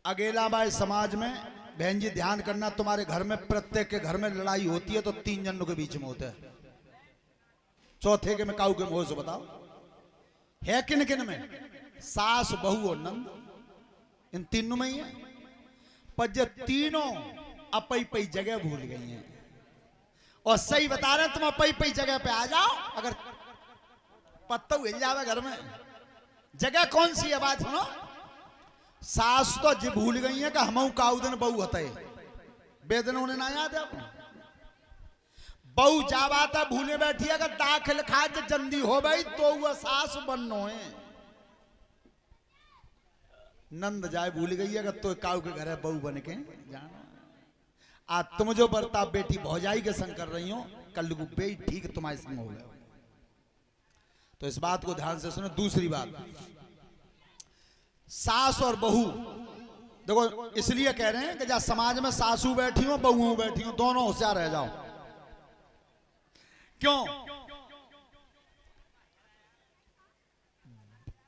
अकेला बाई समाज में बहन जी ध्यान करना, तुम्हारे घर में प्रत्येक के घर में लड़ाई होती है तो 3 जनों के बीच में होता है। चौथे के में काऊ के मोह से बताओ है किन किन में? सास बहू और नंद, इन तीनों में ही है। पर जो तीनों अपई पई जगह भूल गई हैं। और सही बता रहे तुम अपई पई जगह पे आ जाओ, अगर पत्ता हिल जावे घर में। जगह कौन सी है बात सुनो। सास तो जी भूल गई है कि हम काऊ दिन बहू हते बेदन उन्हें ना याद है। बहू जावाता भूले बैठी है, अगर दाखिल खाज जल्दी हो गई तो वह सास बनो है। नंद जाए भूल गई है तो काऊ के घर है बहू बन के जाना। आज तुम जो बर्ताव बेटी भौजाई के संग कर रही हो, कल को बेटी ठीक तुम्हारे संग हो गया। तो इस बात को ध्यान से सुनो। दूसरी बात, सास और बहू देखो इसलिए कह रहे हैं कि जहां समाज में सासू बैठी हो बहू बैठी हो, दोनों होशियार रह जाओ। क्यों?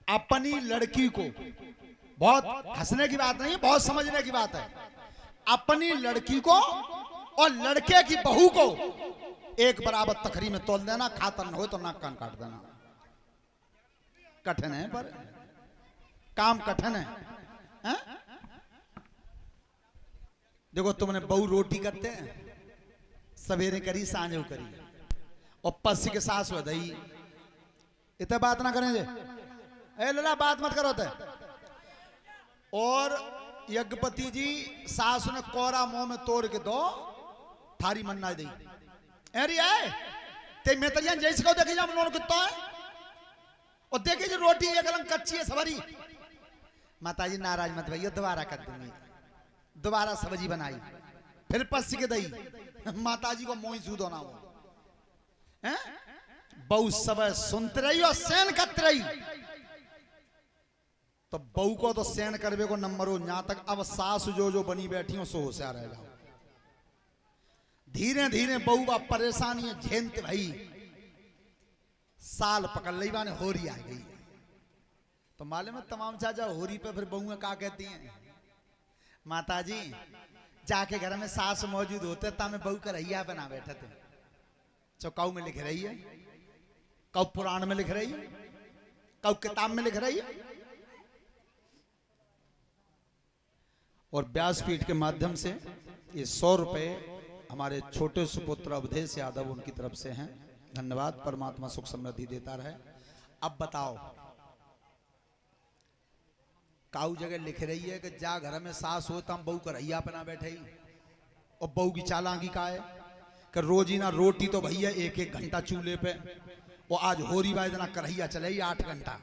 अपनी लड़की को, बहुत हंसने की बात नहीं, बहुत समझने की बात है, अपनी लड़की को और लड़के की बहू को एक बराबर तखरी में तोल देना। खातर न हो तो नाक कान काट देना। कठिन है पर काम कठिन है? देखो तुमने बहू रोटी करते हैं, सवेरे करी सांझो करी, और पस्सी के सास वही इतना बात ना करें। ए लला बात मत करो ते। और यज्ञपति जी सास ने कोरा मुंह में तोड़ के दो थारी मन्ना दी। अरे आए ते मैं तरिया जैसे को देखे जा मनोन कितना है, और देखे जी रोटी एक अलग कच्ची है सवरी। माता जी नाराज मत भैया, दोबारा कर दूंगी। दोबारा सब्जी बनाई, फिर पस्सी के दही। माता जी को मोही सूद होना हो। बहू सब सुनते रही और सैन करते रही, तो बहू को तो सैन करवे को नंबर हो। यहां तक अब सास जो बनी बैठी हो सो होशियार रह जाओ। धीरे धीरे बहू बा परेशानी झेलते भाई, साल पकड़ ली बाने होरी आ गई। तो मालूम है तमाम चाचा होरी पे फिर बहू क्या कहती हैं? माता जी जाके घर में सास मौजूद होते ता मैं बहू का रैया बना बैठे थे। चौकाऊ में लिख रही है, कौ पुराण में लिख रही है, कौ किताब में लिख रही है। और व्यासपीठ के माध्यम से ये 100 रुपए हमारे छोटे सुपुत्र अवधेश यादव उनकी तरफ से हैं। धन्यवाद। परमात्मा सुख समृद्धि देता रहे। अब बताओ, काऊ जगह लिख रही है कि जा घर में सास हो तम बहू करैया पे ना बैठे ही। और बहू की चालाकी का है कि रोजी ना रोटी तो भैया 1-1 घंटा चूल्हे पे, और आज होरी बाई ना करैया चले 8 घंटा।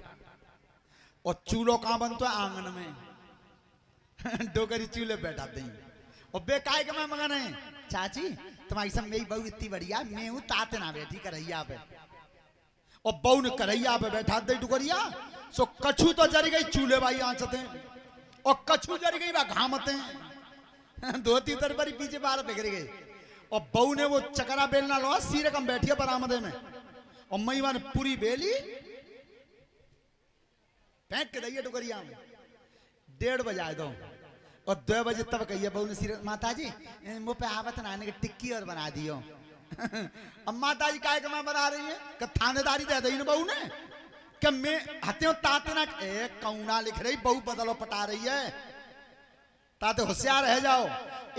और चूल्हो कहां बनता है? आंगन में। डोगरी चूल्हे बैठा दी। और बेकाय के मैं मगन है चाची तुम्हारी सब मेरी बहू इतनी बढ़िया, मैं हूं ताते ना बैठी करैया पे। और बहू ने करैया पे बैठा दे डुगरिया, सो कछू तो जरी गई चूल्हे भाई आंचते, और कछू जरी गई वह घामते। धोती तर बरी पीछे बाल बिगड़ गई। और बहू ने वो चकरा बेलना लो सीरे कम बैठी है बरामदे में, और मईवा ने पूरी बेली फेंक के दी डुगरिया में। 1:30 बजाए दो, और 2 बजे तब कहिए बहू ने सिर, माता जी मुँह पे आवत नाने की टिक्की और बना दियो। अब माता जी काय कमा बना रही है कि थानेदारी दे दी बहू ने कि मैं हत्या ताते ना कौना लिख रही बहू बदलो पटा रही है। ताते होशियार रह जाओ।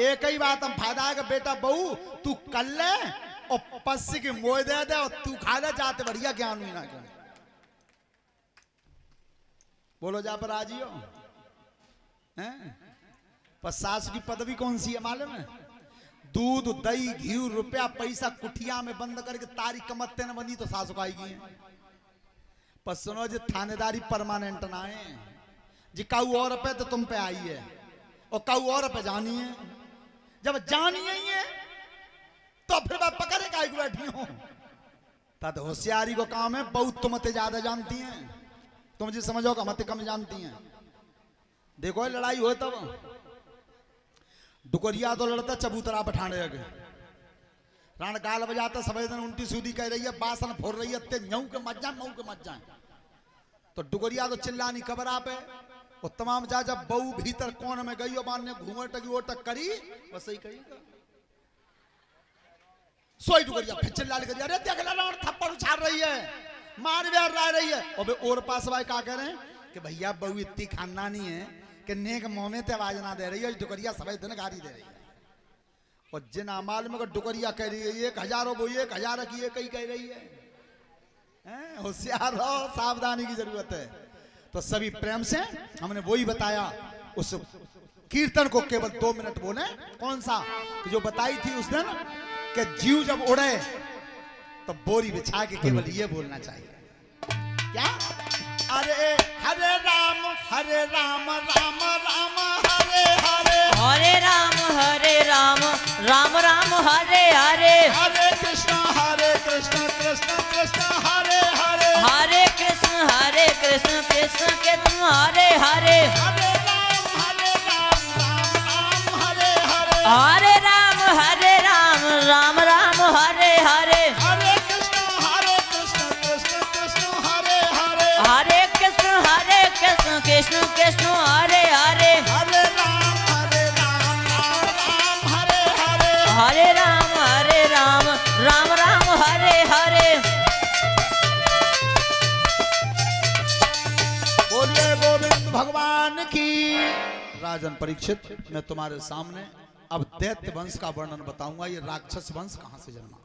एक ही बात हम फायदा है कि बेटा बहू तू कर ले और पस्सी की मोह दे दे और तू खा ले, जाते बढ़िया ज्ञान हुई ना क्या। बोलो जा पर आज हो हैं? पर सास की पदवी कौन सी है मालूम है? दूध दही घी रुपया पैसा कुटिया में बंद करके तारी कमत्ते न बनी तो सास को आएगी। पर सुनो जी थानेदारी परमानेंट ना है जी। काऊ और पे तो तुम पे आई है, और काऊ और पे जानी है। जब जानी ही है तो फिर मैं पकड़े काय को बैठी हूं। तब होशियारी को काम है। बहुत तुम मत ज्यादा जानती हैं, तुम जी समझो का मत कम जानती हैं। देखो लड़ाई हो तब डुकरिया तो लड़ता चबूतरा बैठाने लगे, रण गाल बजाता सफेद उल्टी सूदी कह रही है, बासन फोड़ रही है, ते न्यू के मत जाए मऊ के मत जाए। तो डुगरिया तो चिल्लानी कबरा पे और तमाम जा जब बहू भीतर कोन में गई और बान ने घूंघट की ओटक करी बस सही कही सोई डुगरिया फिर चिल्ला कर अरे देख ला थप्पड़ उछाल रही है मार व्यार ला रही है। और पास भाई क्या कह रहे हैं कि भैया बहू इतनी खानदानी है कि नेक मुंह में ते आवाज ना दे रही है डुगरिया सभी दिन गाली दे रही है। और जिन अमाल में डुगरिया कह रही है 1000 वो 1000 की कई कह रही है। होशियार हो सावधानी की जरूरत है। तो सभी प्रेम से हमने वही बताया उस कीर्तन को केवल 2 मिनट बोले कौन सा कि जो बताई थी उस दिन कि जीव जब उड़े तो बोरी बिछा के केवल ये बोलना चाहिए क्या अरे हरे राम राम राम हरे हरे हरे राम राम राम हरे हरे हरे कृष्ण कृष्ण कृष्ण हरे हरे हरे कृष्ण कृष्ण कृष्ण हरे हरे हरे राम राम हरे हरे हरे राम राम राम हरे हरे हरे कृष्ण कृष्ण हरे हरे हरे कृष्ण कृष्ण कृष्ण हरे हरे हरे राम राम हरे हरे हरे राम राम हरे हरे। बोलिए गोविंद भगवान की। राजन परीक्षित मैं तुम्हारे सामने अब दैत्य वंश का वर्णन बताऊंगा। ये राक्षस वंश कहां से जन्मा।